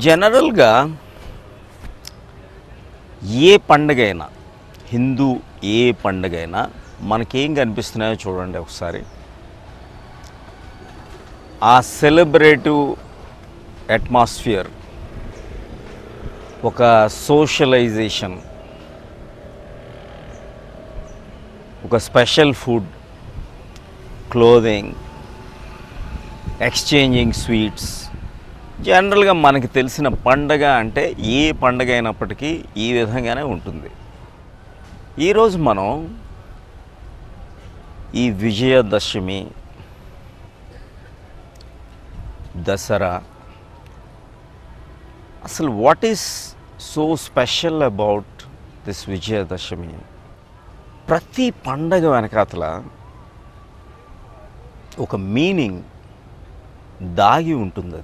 జనరల్గా ఏ పండగైనా, హిందూ ఏ పండగైనా మనకేం కనిపిస్తున్నాయో చూడండి ఒకసారి. ఆ సెలబ్రేటివ్ అట్మాస్ఫియర్, ఒక సోషలైజేషన్, ఒక special food, clothing, exchanging sweets. జనరల్గా మనకి తెలిసిన పండగ అంటే ఏ పండగ అయినప్పటికీ ఈ విధంగానే ఉంటుంది. ఈరోజు మనం ఈ విజయదశమి, దసరా, అసలు what is so special about this Vijayadashami? ప్రతి పండగ వెనకాతల ఒక మీనింగ్ దాగి ఉంటుంది.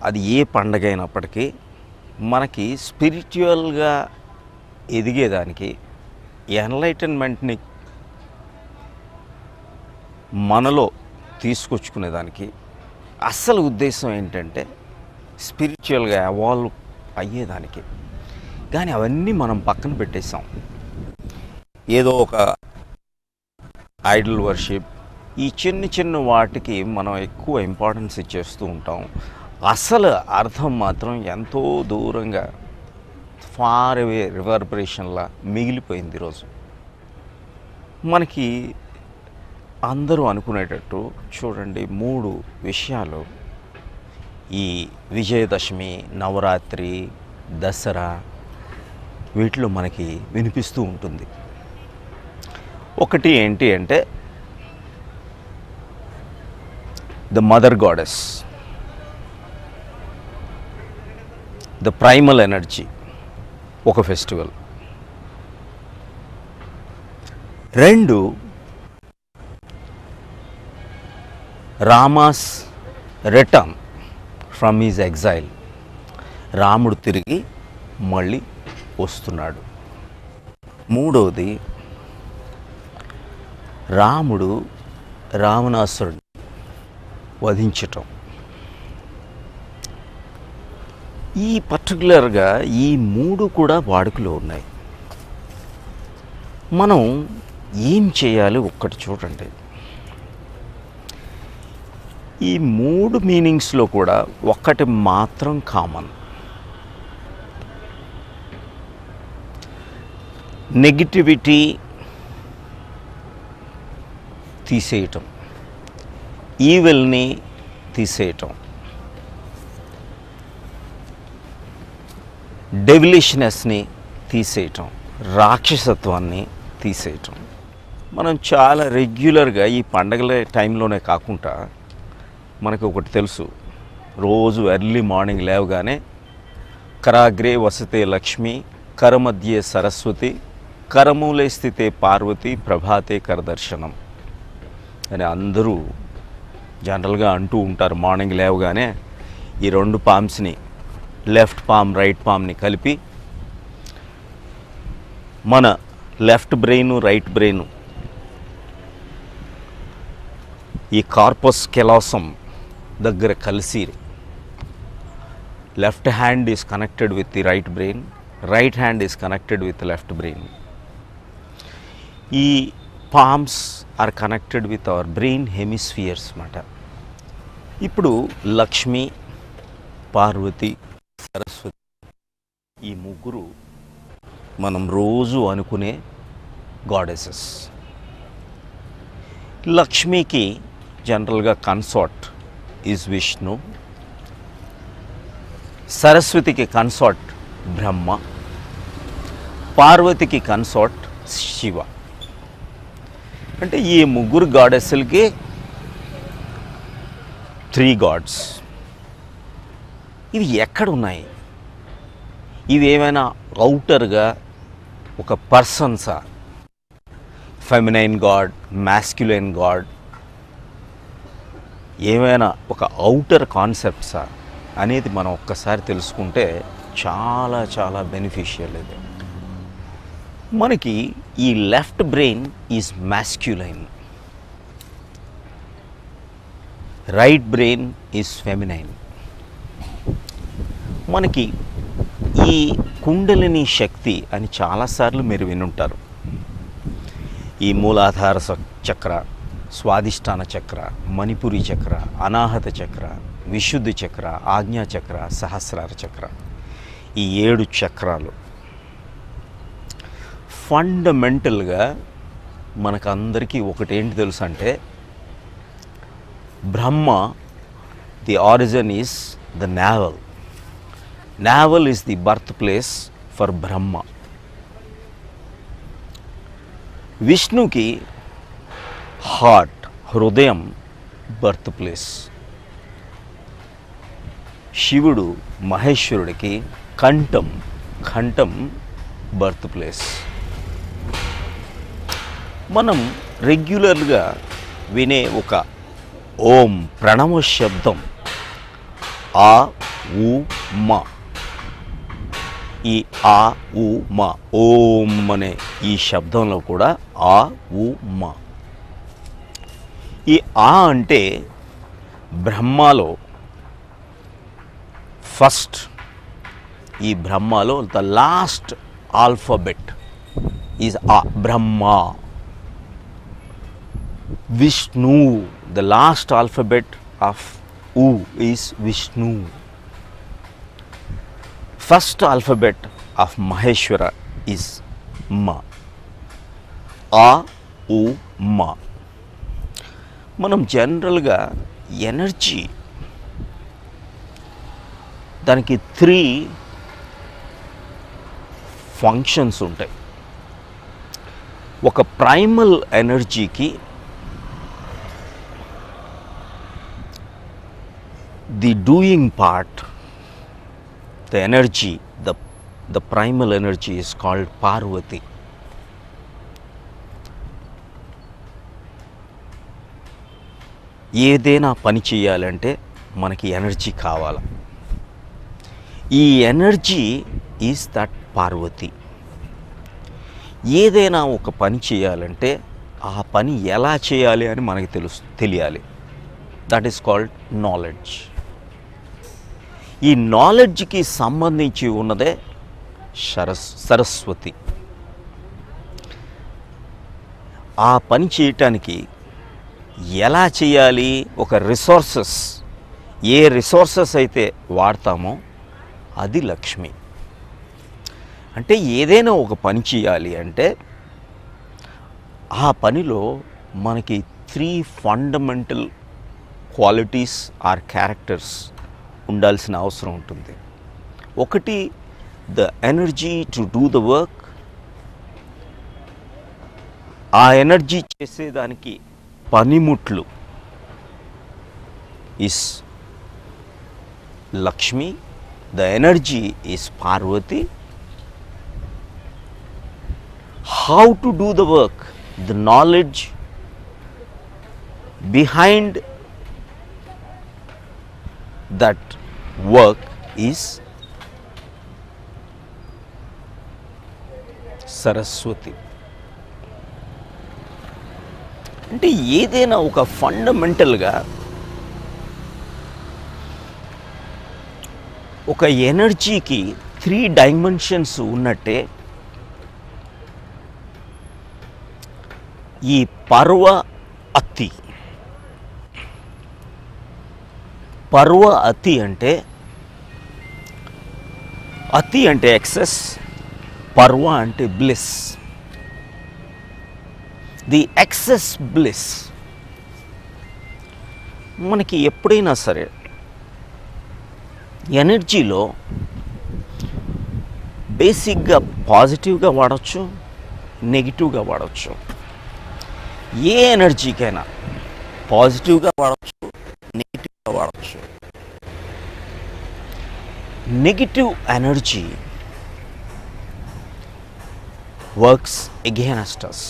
అది ఏ పండగ అయినప్పటికీ మనకి స్పిరిచువల్గా ఎదిగేదానికి, ఎన్లైటన్మెంట్ని మనలో తీసుకొచ్చుకునేదానికి అసలు ఉద్దేశం ఏంటంటే స్పిరిచువల్గా ఎవాల్వ్ అయ్యేదానికి. కానీ అవన్నీ మనం పక్కన పెట్టేసాం. ఏదో ఒక ఐడల్ వర్షిప్, ఈ చిన్న చిన్న వాటికి మనం ఎక్కువ ఇంపార్టెన్స్ ఇచ్చేస్తూ ఉంటాం. అసలు అర్థం మాత్రం ఎంతో దూరంగా, ఫార్ అవే రివర్బరేషన్లా మిగిలిపోయింది. ఈరోజు మనకి అందరూ అనుకునేటట్టు చూడండి, 3 విషయాలు ఈ విజయదశమి, నవరాత్రి, దసరా, వీటిలో మనకి వినిపిస్తూ ఉంటుంది. ఒకటి ఏంటి అంటే the mother goddess, the primal energy, ఒక festival. 2 Rama's return from his exile, రాముడు తిరిగి మళ్ళీ వస్తున్నాడు. 3వది రాముడు రావణాసురుడిని వధించటం. ఈ పర్టికులర్గా ఈ 3 కూడా వాడుకలో ఉన్నాయి. మనం ఏం చేయాలి ఒక్కటి చూడండి. ఈ 3 మీనింగ్స్లో కూడా ఒక్కటి మాత్రం కామన్. నెగిటివిటీ తీసేయటం, ఈవిల్ని తీసేయటం, డెవిలిష్నెస్ని తీసేయటం, రాక్షసత్వాన్ని తీసేయటం. మనం చాలా రెగ్యులర్గా ఈ పండగల టైంలోనే కాకుండా మనకు ఒకటి తెలుసు, రోజు ఎర్లీ మార్నింగ్ లేవగానే కరాగ్రే వసతే లక్ష్మి, కరమధ్యే సరస్వతి, కరమూలే స్థితే పార్వతి, ప్రభాతే కరదర్శనం అని అందరూ జనరల్గా అంటూ ఉంటారు. మార్నింగ్ లేవగానే ఈ 2 పామ్స్ని, లెఫ్ట్ పామ్ రైట్ పామ్ని కలిపి మన లెఫ్ట్ బ్రెయిన్ రైట్ బ్రెయిన్, ఈ కార్పస్ కెలాసం దగ్గర కలిసి, left hand is connected with the right brain, right hand is connected with left brain. ఈ palms are connected with our brain hemispheres మాట. ఇప్పుడు లక్ష్మి, పార్వతి, సరస్వతి, ఈ 3 మనం రోజు అనుకునే గాడెసెస్. లక్ష్మికి జనరల్గా కన్సార్ట్ ఈజ్ విష్ణు, సరస్వతికి కన్సార్ట్ బ్రహ్మ, పార్వతికి కన్సార్ట్ శివ. అంటే ఈ 3 గాడెస్లకి 3 గాడ్స్. ఇవి ఎక్కడ ఉన్నాయి? ఇవి ఏమైనా అవుటర్గా ఒక పర్సన్సా, ఫెమినైన్ గాడ్, మాస్క్యులైన్ గాడ్, ఏమైనా ఒక అవుటర్ కాన్సెప్ట్సా అనేది మనం ఒక్కసారి తెలుసుకుంటే చాలా చాలా బెనిఫిషియల్. ఇది మనకి ఈ left brain is masculine, right brain is feminine. మనకి ఈ కుండలిని శక్తి అని చాలాసార్లు మీరు వినుంటారు. ఈ మూలాధార చక్ర, స్వాదిష్టాన చక్ర, మణిపురి చక్ర, అనాహత చక్ర, విశుద్ధి చక్ర, ఆజ్ఞా చక్ర, సహస్రార చక్ర, ఈ 7 చక్రాలు ఫండమెంటల్గా మనకందరికీ ఒకటేంటి తెలుసు అంటే, Brahma the origin is the navel. Navel is the birth place for Brahma. విష్ణుకి హార్ట్, హృదయం బర్త్ ప్లేస్. శివుడు మహేశ్వరుడికి కంఠం బర్త్ ప్లేస్. మనం రెగ్యులర్గా వినే ఒక ఓం ప్రణవ శబ్దం ఆ ఉ మ. ఈ ఆ ఉ మ, ఓం అనే ఈ శబ్దంలో కూడా ఆ ఉ మ. ఈ ఆ అంటే బ్రహ్మలో ఫస్ట్, ఈ బ్రహ్మలో ద లాస్ట్ ఆల్ఫాబెట్ ఈజ్ ఆ, Brahma. Vishnu, the last alphabet of ఉ is Vishnu. First alphabet of Maheshwara is మ. ఆ ఉ మ. మనం జనరల్గా ఎనర్జీ దానికి 3 ఫంక్షన్స్ ఉంటాయి. ఒక ప్రైమల్ ఎనర్జీకి the doing part, the energy, the primal energy is called Parvati. ఏదైనా పని చేయాలంటే మనకి ఎనర్జీ కావాలి. ఈ ఎనర్జీ ఈజ్ దట్ పార్వతి. ఏదైనా ఒక పని చేయాలంటే ఆ పని ఎలా చేయాలి అని మనకి తెలియాలి. That is called knowledge. ఈ నాలెడ్జ్కి సంబంధించి ఉన్నదే సరస్వతి. ఆ పని చేయటానికి ఎలా చేయాలి, ఒక రిసోర్సెస్, ఏ రిసోర్సెస్ అయితే వాడతామో అది లక్ష్మి. అంటే ఏదైనా ఒక పని చేయాలి అంటే ఆ పనిలో మనకి 3 ఫండమెంటల్ క్వాలిటీస్ ఆర్ క్యారెక్టర్స్ ఉండాల్సిన అవసరం ఉంటుంది. ఒకటి, the energy to do the work. ఆ ఎనర్జీ చేసేదానికి పనిముట్లు is Lakshmi, the energy is Parvati. How to do the work, the knowledge behind that work is Saraswati. అంటే ఏదైనా ఒక ఫండమెంటల్గా ఒక ఎనర్జీకి 3 డైమెన్షన్స్ ఉన్నట్టే ఈ పర్వ అతి. పర్వ అతి అంటే, అతి అంటే ఎక్సెస్, పర్వ అంటే బ్లిస్. The excess bliss. మనకి ఎప్పుడైనా సరే ఎనర్జీలో బేసిక్గా పాజిటివ్గా వాడచ్చు, నెగిటివ్గా వాడచ్చు. ఏ ఎనర్జీకైనా పాజిటివ్గా వాడచ్చు, నెగిటివ్గా వాడచ్చు. Negative energy works against us.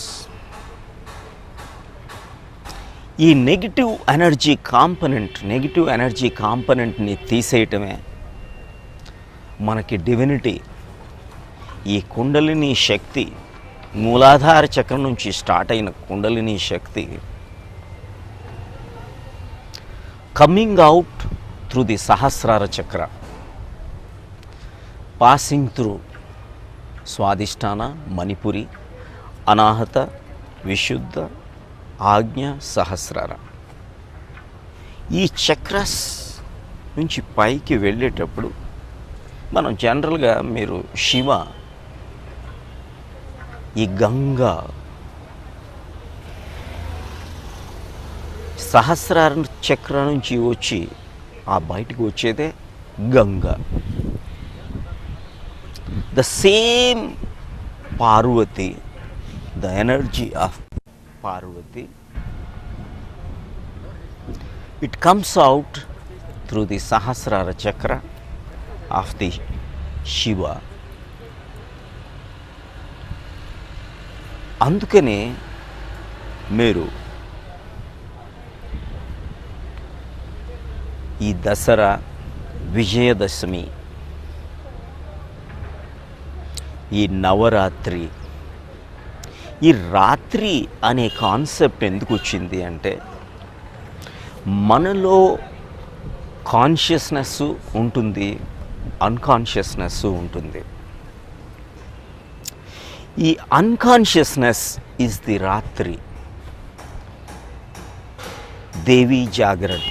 ఈ నెగిటివ్ ఎనర్జీ కాంపనెంట్ని తీసేయటమే మనకి డివినిటీ. ఈ కుండలిని శక్తి, మూలాధార చక్రం నుంచి స్టార్ట్ అయిన కుండలిని శక్తి coming out through the Sahasrara Chakra, passing through Swadhisthana, Manipuri, Anahata, Vishuddha, Ajna, Sahasrara. ఈ చక్రస్ నుంచి పైకి వెళ్ళేటప్పుడు మనం జనరల్గా మీరు శివ, ఈ గంగా, సహస్రార చక్ర నుంచి వచ్చి ఆ బయటికి వచ్చేదే Ganga. The same Parvati, the energy of Parvati, it comes out through the Sahasrara chakra of the Shiva. అందుకనే మీరు ఈ దసరా, విజయదశమి, ఈ నవరాత్రి, ఈ రాత్రి అనే కాన్సెప్ట్ ఎందుకు వచ్చింది అంటే, మనలో కాన్షియస్నెస్ ఉంటుంది, అన్కాన్షియస్నెస్ ఉంటుంది. ఈ అన్కాన్షియస్నెస్ ఈజ్ ది రాత్రి, దేవి జాగరణ.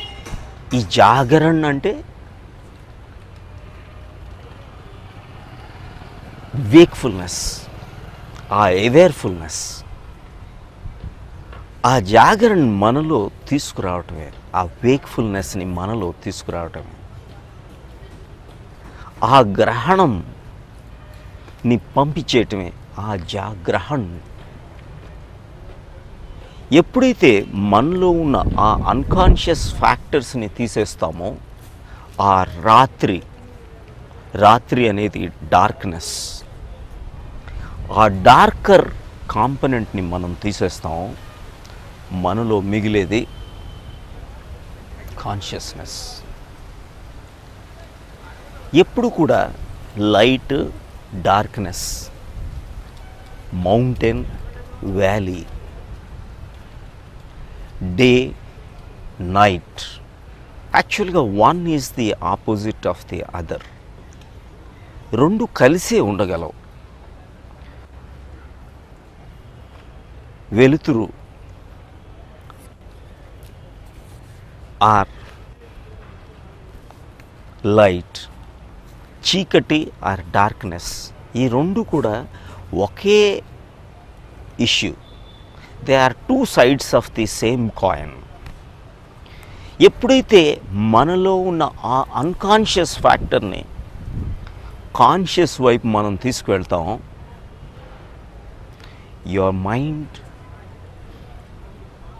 ఈ జాగరణ అంటే వేక్ఫుల్నెస్, ఆ అవేర్ఫుల్నెస్, ఆ జాగరణ మనలో తీసుకురావటమే, ఆ వేక్ఫుల్నెస్ని మనలో తీసుకురావటమే, ఆ గ్రహణంని పంపించేయటమే ఆ జాగ్రహణ్. ఎప్పుడైతే మనలో ఉన్న ఆ అన్కాన్షియస్ ఫ్యాక్టర్స్ని తీసేస్తామో, ఆ రాత్రి అనేది డార్క్నెస్, ఆ డార్కర్ కాంపనెంట్ని మనం తీసేస్తాము, మనలో మిగిలేది కాన్షియస్నెస్. ఎప్పుడు కూడా light, darkness, mountain, valley, day, night, యాక్చువల్గా one is the opposite of the other. రెండు కలిసే ఉండగలవు. వెలుతురు ఆర్ లైట్, చీకటి ఆర్ డార్క్నెస్, ఈ రెండు కూడా ఒకే issue. They are two sides of the same coin. ఎప్పుడైతే మనలో ఉన్న ఆ అన్కాన్షియస్ ఫ్యాక్టర్ని కాన్షియస్ వైపు మనం తీసుకువెళ్తామో, యువర్ మైండ్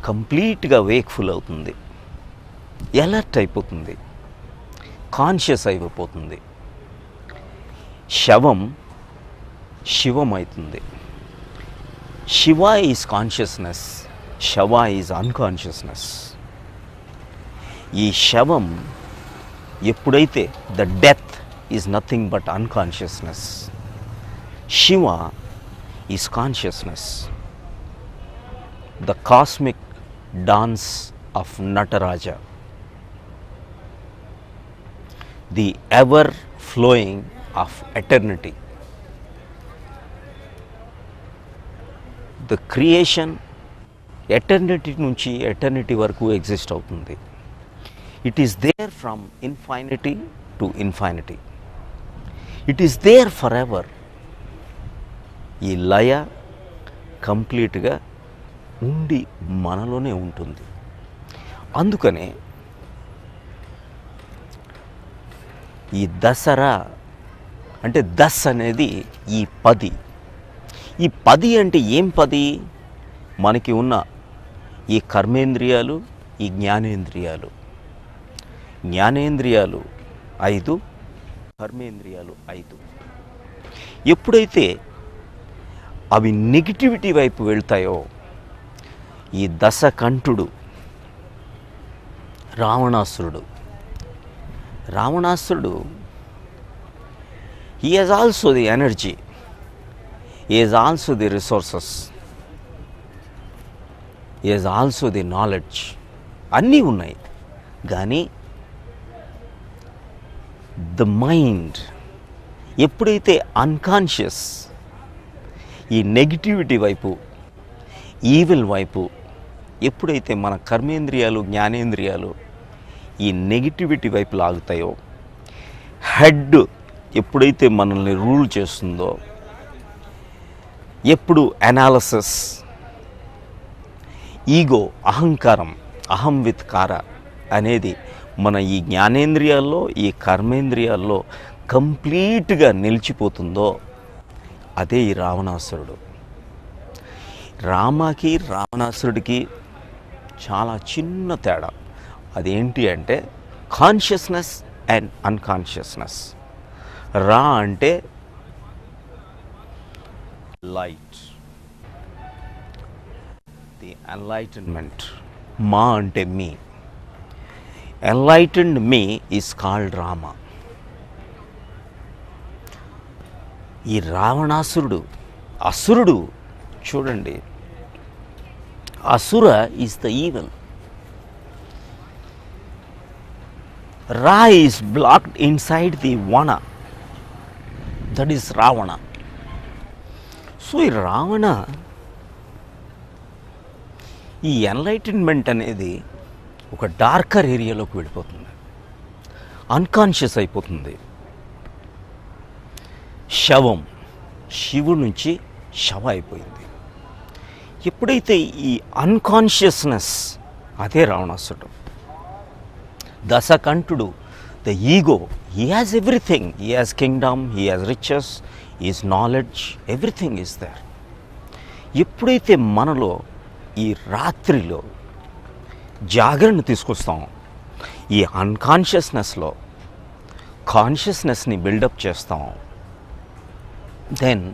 కంప్లీట్గా వేక్ఫుల్ అవుతుంది, ఎలర్ట్ అయిపోతుంది, కాన్షియస్ అయిపోతుంది. శివం అవుతుంది. Shiva is consciousness, shava is unconsciousness. ఈ శవం ఎప్పుడైతే the death is nothing but unconsciousness, Shiva is consciousness. The cosmic dance of Nataraja, the ever flowing of eternity. The creation eternity నుంచి ఎటర్నిటీ వరకు ఎగ్జిస్ట్ అవుతుంది. It is there from infinity to infinity. It is there forever. ఈ లయ కంప్లీట్గా ఉండి మనలోనే ఉంటుంది. అందుకనే ఈ దసరా అంటే దస్ అనేది ఈ 10. ఈ 10 అంటే ఏం 10? మనకి ఉన్న ఈ కర్మేంద్రియాలు, ఈ జ్ఞానేంద్రియాలు. జ్ఞానేంద్రియాలు 5, కర్మేంద్రియాలు 5. ఎప్పుడైతే అవి నెగిటివిటీ వైపు వెళ్తాయో, ఈ దశకంఠుడు రావణాసురుడు he has also the energy, he has also the resources, he has also the knowledge. అన్నీ ఉన్నాయి. కానీ ద మైండ్ ఎప్పుడైతే అన్కాన్షియస్ ఈ నెగిటివిటీ వైపు, ఈవిల్ వైపు ఎప్పుడైతే మన కర్మేంద్రియాలు, జ్ఞానేంద్రియాలు ఈ నెగిటివిటీ వైపు లాగుతాయో, హెడ్ ఎప్పుడైతే మనల్ని రూల్ చేస్తుందో, ఎప్పుడు అనాలసిస్, ఈగో, అహంకారం, అహం విత్ కార అనేది మన ఈ జ్ఞానేంద్రియాల్లో, ఈ కర్మేంద్రియాల్లో కంప్లీట్గా నిలిచిపోతుందో అదే ఈ రావణాసురుడు. రామకి రావణాసురుడికి చాలా చిన్న తేడా. అదేంటి అంటే కాన్షియస్నెస్ అండ్ అన్కాన్షియస్నెస్. రా అంటే లైట్, ది ఎన్లైటన్మెంట్. మా అంటే మీ. ఎన్లైటన్డ్ మీ ఈజ్ కాల్డ్ రామ. ఈ రావణాసురుడు, అసురుడు చూడండి, అసుర is the evil. Ra is blocked inside the Vana, that is Ravana. So ఈ రావణ ఈ ఎన్లైటన్మెంట్ అనేది ఒక డార్కర్ ఏరియాలోకి వెళ్ళిపోతుంది, అన్కాన్షియస్ అయిపోతుంది. శవం, శివుడి నుంచి శవ అయిపోయింది. ఎప్పుడైతే ఈ అన్కాన్షియస్నెస్, అదే రావణాసురుడు. దశకంఠుడు, the ego, he has everything. He has kingdom, he has riches, is knowledge, everything is there. ఎప్పుడైతే మనలో ఈ రాత్రిలో జాగరణ తీసుకొస్తాం, ఈ అన్కాన్షియస్నెస్లో కాన్షియస్నెస్ని బిల్డప్ చేస్తాం, దెన్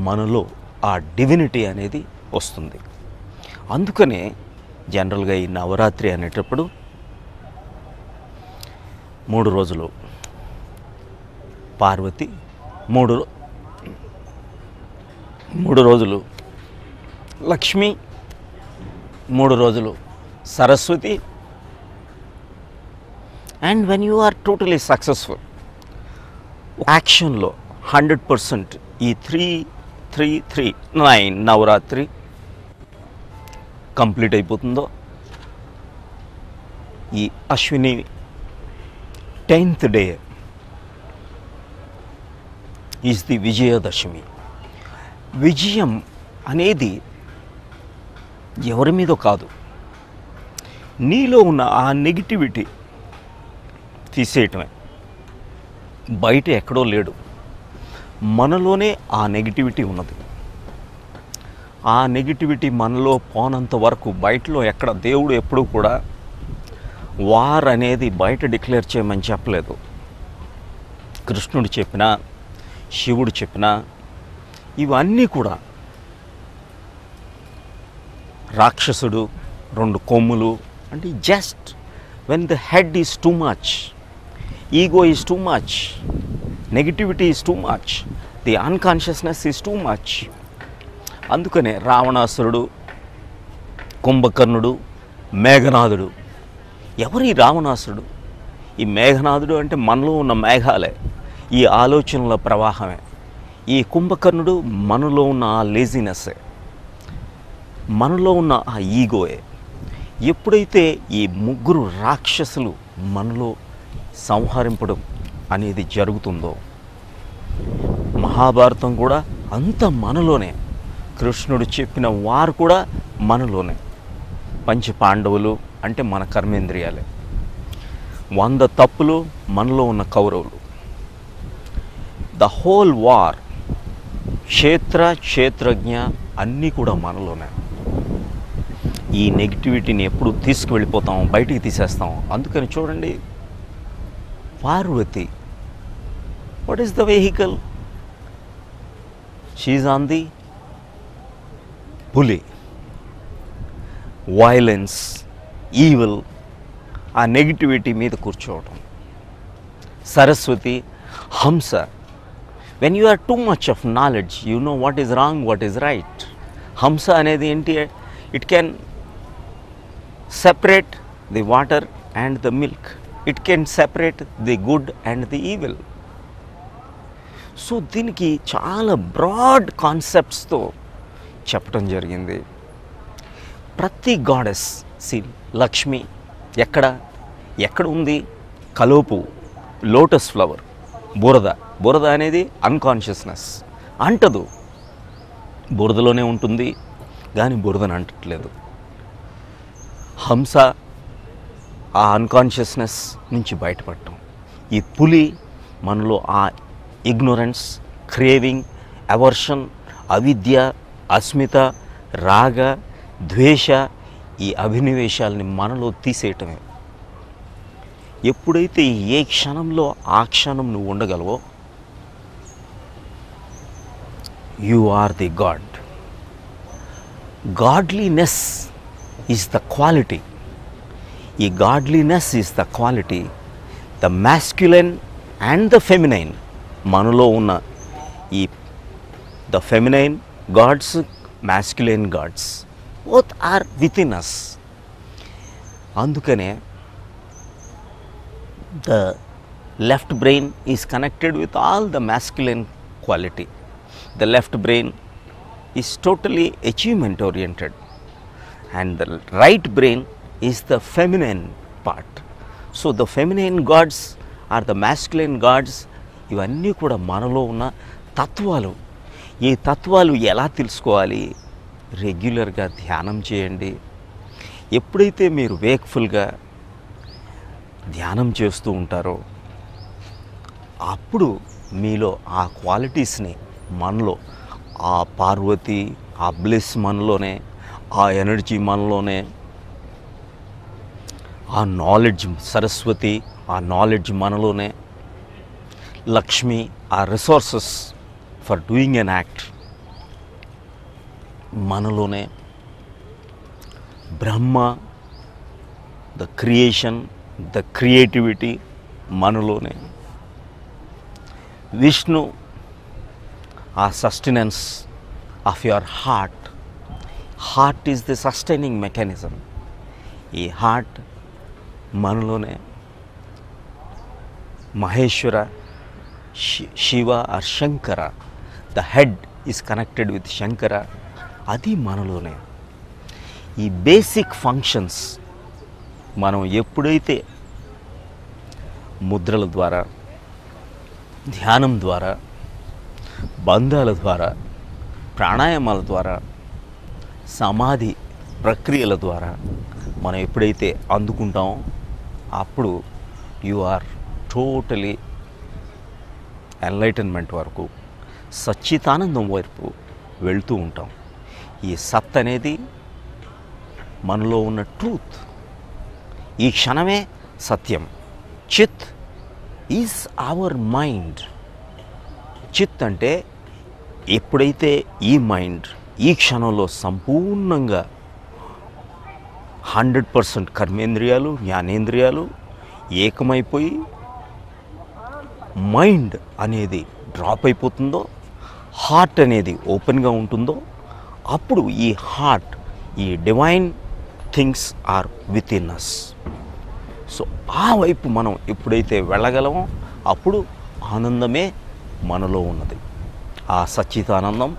మనలో ఆ డివినిటీ అనేది వస్తుంది. అందుకనే జనరల్గా ఈ నవరాత్రి అనేటప్పుడు 3 రోజులు పార్వతి, 3 రోజులు లక్ష్మి, 3 రోజులు Saraswati. And when you are totally successful యాక్షన్లో 100% ఈ 3-3-3-9 నవరాత్రి కంప్లీట్ అయిపోతుందో, ఈ Ashwini 10th day is the Vijayadashami. విజయం అనేది ఎవరి మీదో కాదు, నీలో ఉన్న ఆ నెగిటివిటీ తీసేయటమే. బయట ఎక్కడో లేడు, మనలోనే ఆ నెగిటివిటీ ఉన్నది. ఆ నెగిటివిటీ మనలో పోనంత వరకు బయటలో ఎక్కడ, దేవుడు ఎప్పుడూ కూడా వార్ అనేది బయట డిక్లేర్ చేయమని చెప్పలేదు. కృష్ణుడు చెప్పినా, శివుడు చెప్పినా, ఇవన్నీ కూడా రాక్షసుడు 2 కొమ్ములు అంటే just when the head is too much, ego is too much, negativity is too much, the unconsciousness is too much. అందుకనే రావణాసురుడు, కుంభకర్ణుడు, మేఘనాథుడు. ఎవరు ఈ రావణాసురుడు? ఈ మేఘనాథుడు అంటే మనలో ఉన్న మేఘాలే, ఈ ఆలోచనల ప్రవాహమే. ఈ కుంభకర్ణుడు మనలో ఉన్న ఆ లేజినెస్సే, మనలో ఉన్న ఆ ఈగోయే. ఎప్పుడైతే ఈ 3 రాక్షసులు మనలో సంహరింపడం అనేది జరుగుతుందో, మహాభారతం కూడా అంత మనలోనే, కృష్ణుడు చెప్పిన వారు కూడా మనలోనే. పంచపాండవులు అంటే మన కర్మేంద్రియాలే, 100 తప్పులు మనలో ఉన్న కౌరవులు. ద హోల్ వార్, క్షేత్రజ్ఞ అన్నీ కూడా మనలోనే. ఈ నెగిటివిటీని ఎప్పుడు తీసుకువెళ్ళిపోతాం, బయటికి తీసేస్తాం. అందుకని చూడండి, Parvati, what is the vehicle? She on the పులి. వైలెన్స్, ఈవిల్, ఆ నెగిటివిటీ మీద కూర్చోవటం. సరస్వతి, హంస. When you are too much of knowledge, you know what is wrong, what is right. హంస అనేది ఏంటి? It can separate the water and the milk. It can separate the good and the evil. So దీనికి చాలా broad కాన్సెప్ట్స్తో చెప్పడం జరిగింది. ప్రతి goddess Lakshmi ఎక్కడ ఉంది? కలోపు, లోటస్ ఫ్లవర్, బురద అనేది అన్కాన్షియస్నెస్, అంటదు, బురదలోనే ఉంటుంది కానీ బురదను అంటట్లేదు. హంస ఆ అన్కాన్షియస్నెస్ నుంచి బయటపడటం. ఈ పులి మనలో ఆ ఇగ్నోరెన్స్, క్రేవింగ్, అవర్షన్, అవిద్య, అస్మిత, రాగ, ద్వేష, ఈ అభినివేశాలని మనలో తీసేయటమే. ఎప్పుడైతే ఏ క్షణంలో ఆ క్షణం నువ్వు ఉండగలవో, you are the god. Godliness is the quality. ఈ godliness is the quality. The masculine and the feminine, మనలో ఉన్న ఈ the feminine gods, masculine gods, both are within us. అందుకనే the left brain is connected with all the masculine quality. The left brain is totally achievement oriented, and the right brain is the feminine part. So the feminine gods are the masculine gods. ఇవన్నీ కూడా మనలో ఉన్న తత్వాలు. ఈ తత్వాలు ఎలా తెలుసుకోవాలి? రెగ్యులర్గా ధ్యానం చేయండి. ఎప్పుడైతే మీరు వేక్ఫుల్గా ధ్యానం చేస్తూ ఉంటారో అప్పుడు మీలో ఆ క్వాలిటీస్ని, మనలో ఆ పార్వతి, ఆ బ్లిస్ మనలోనే, ఆ ఎనర్జీ మనలోనే, ఆ నాలెడ్జ్ సరస్వతి, ఆ నాలెడ్జ్ మనలోనే, లక్ష్మి, ఆ resources for doing an act మనలోనే, Brahma, the creation, the creativity మనలోనే, విష్ణు, ఆ sustenance of your heart. Heart is the sustaining mechanism. ఈ హార్ట్ మనలోనే, Maheshwara, Shiva or Shankara, the head is connected with Shankara, అది మనలోనే. ఈ బేసిక్ ఫంక్షన్స్ మనం ఎప్పుడైతే ముద్రల ద్వారా, ధ్యానం ద్వారా, బంధాల ద్వారా, ప్రాణాయామాల ద్వారా, సమాధి ప్రక్రియల ద్వారా మనం ఎప్పుడైతే అందుకుంటామో అప్పుడు యు ఆర్ టోటలీ ఎన్లైటన్మెంట్ వరకు, సచ్చితానందం వైపు వెళ్తూ ఉంటాం. ఈ సత్ అనేది మనలో ఉన్న ట్రూత్. ఈ క్షణమే సత్యం. చిత్ ఈజ్ అవర్ మైండ్. చిత్ అంటే ఎప్పుడైతే ఈ మైండ్ ఈ క్షణంలో సంపూర్ణంగా 100% కర్మేంద్రియాలు, జ్ఞానేంద్రియాలు ఏకమైపోయి మైండ్ అనేది డ్రాప్ అయిపోతుందో, హార్ట్ అనేది ఓపెన్గా ఉంటుందో అప్పుడు ఈ హార్ట్, ఈ divine things are within us. So ఆ వైపు మనం ఎప్పుడైతే వెళ్ళగలమో అప్పుడు ఆనందమే మనలో ఉన్నది. ఆ సచ్చితానందం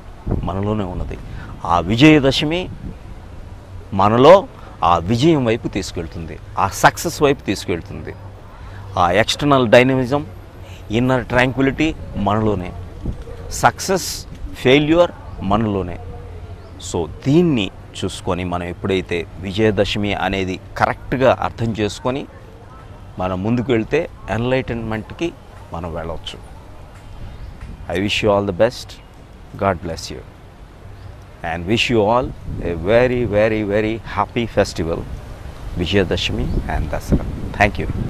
మనలోనే ఉన్నది. ఆ విజయదశమి మనలో ఆ విజయం వైపు తీసుకెళ్తుంది, ఆ సక్సెస్ వైపు తీసుకెళ్తుంది. ఆ ఎక్స్టర్నల్ డైనమిజం, ఇన్నర్ ట్రాంక్విలిటీ మనలోనే, సక్సెస్, ఫెయిల్యూర్ మనలోనే. సో దీన్ని చూసుకొని మనం ఎప్పుడైతే విజయదశమి అనేది కరెక్ట్గా అర్థం చేసుకొని మనం ముందుకు వెళ్తే ఎన్లైటన్మెంట్కి మనం వెళ్ళవచ్చు. I wish you all the best. God bless you and wish you all a very, very, very happy festival, Vijayadashami and Dasara. Thank you.